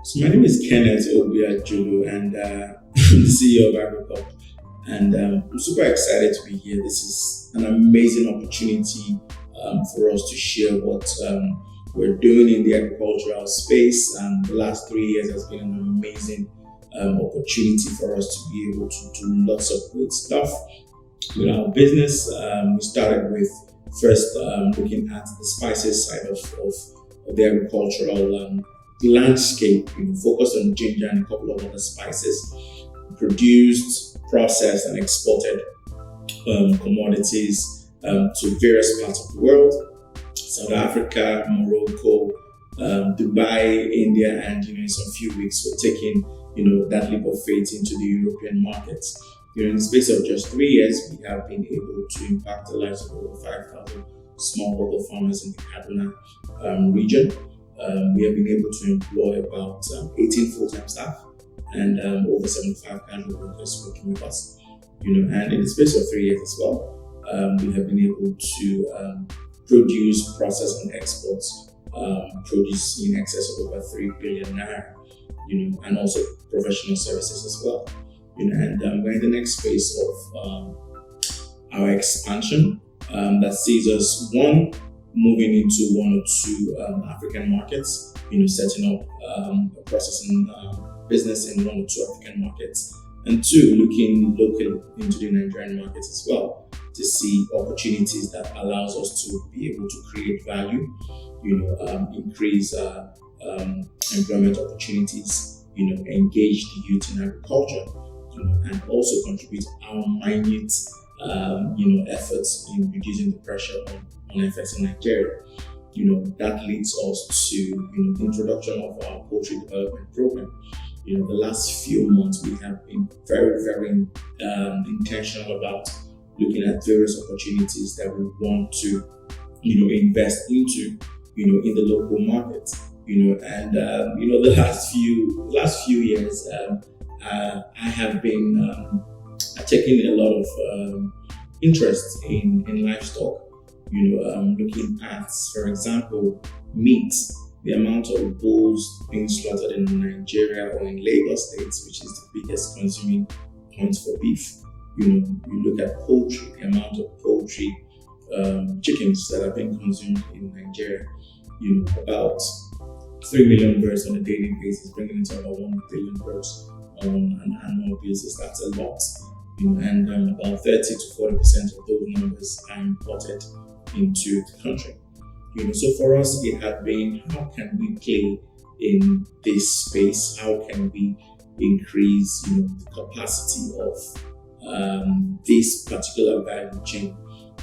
So my name is Kenneth Obiajulu, and I'm the CEO of Agricorp. And I'm super excited to be here. This is an amazing opportunity for us to share what we're doing in the agricultural space. And the last 3 years has been an amazing opportunity for us to be able to do lots of great stuff with our business. We started with first looking at the spices side of the agricultural landscape, focused on ginger and a couple of other spices, produced, processed, and exported commodities to various parts of the world: South Africa, Morocco, Dubai, India, and in some few weeks we're taking that leap of faith into the European markets. In the space of just 3 years, we have been able to impact the lives of over 5,000 smallholder farmers in the Kaduna region. We have been able to employ about 18 full-time staff and over 75 casual workers working with us. And in the space of 3 years as well, we have been able to produce, process, and export produce in excess of over 3 billion naira. And also professional services as well. And we're in the next phase of our expansion that sees us, one, moving into one or two African markets, setting up a processing business in one or two African markets, and two, looking locally into the Nigerian markets as well to see opportunities that allows us to be able to create value, increase employment opportunities, engage the youth in agriculture, and also contribute our minute, efforts in reducing the pressure on FX in Nigeria. That leads us to, the introduction of our poultry development program. The last few months we have been very, very intentional about looking at various opportunities that we want to, invest into, in the local market. And the last few years, I have been taking a lot of interest in livestock. Looking at, for example, meat, the amount of bulls being slaughtered in Nigeria or in Lagos states, which is the biggest consuming point for beef. You look at poultry, the amount of poultry chickens that are being consumed in Nigeria. About 3 million birds on a daily basis, bringing it to about 1 billion birds on an annual basis. That's a lot. And about 30 to 40% of those numbers are imported into the country. So for us, it had been, how can we play in this space? How can we increase, the capacity of this particular value chain?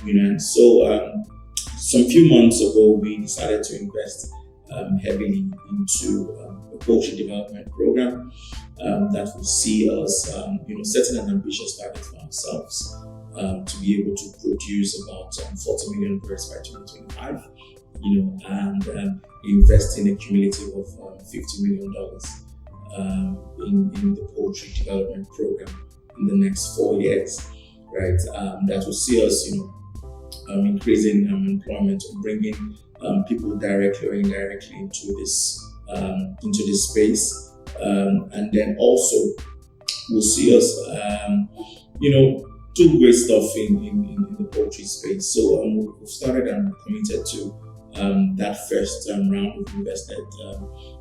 And so some few months ago, we decided to invest heavily into a poultry development program that will see us, setting an ambitious target for ourselves to be able to produce about 40 million birds by 2025, and investing a cumulative of $50 million in the poultry development program in the next 4 years, right? That will see us, increasing employment, bringing people directly or indirectly into this space, and then also we'll see us, do great stuff in the poultry space. So we've started and committed to that first round. We've invested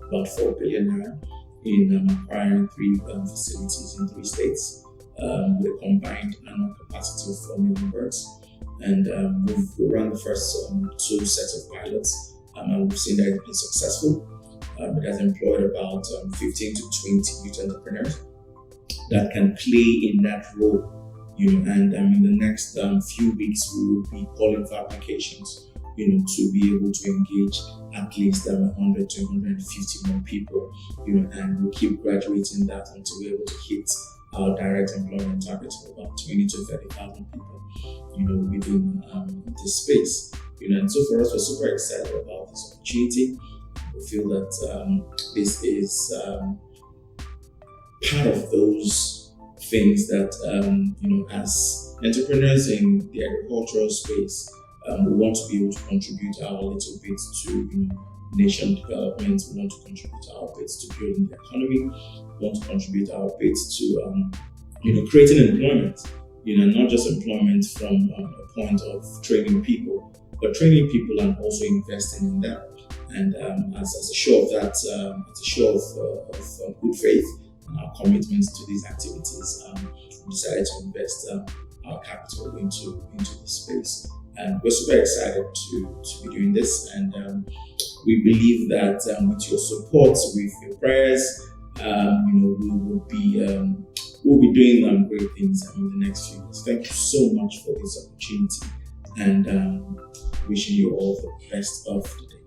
about 4 billion naira in acquiring 3 facilities in 3 states with a combined annual capacity of 4 million birds. And we've run the first 2 sets of pilots, and we've seen that it's been successful. It has employed about 15 to 20 youth entrepreneurs that can play in that role, and in the next few weeks we will be calling for applications, to be able to engage at least 100 to 150 more people, and we'll keep graduating that until we're able to hit our direct employment targets of about 20 to 30,000 people, within this space. And so for us, we're super excited about this opportunity. We feel that this is part of those things that, as entrepreneurs in the agricultural space, we want to be able to contribute our little bit to, nation development. We want to contribute our bits to building the economy. We want to contribute our bits to creating employment. Not just employment from a point of training people, but training people and also investing in them. And as a show of that, as a show of good faith and our commitment to these activities, we decided to invest our capital into this space. And we're super excited to be doing this. And we believe that with your support, with your prayers, we'll be doing great things in the next few years. Thank you so much for this opportunity, and wishing you all the best of the day.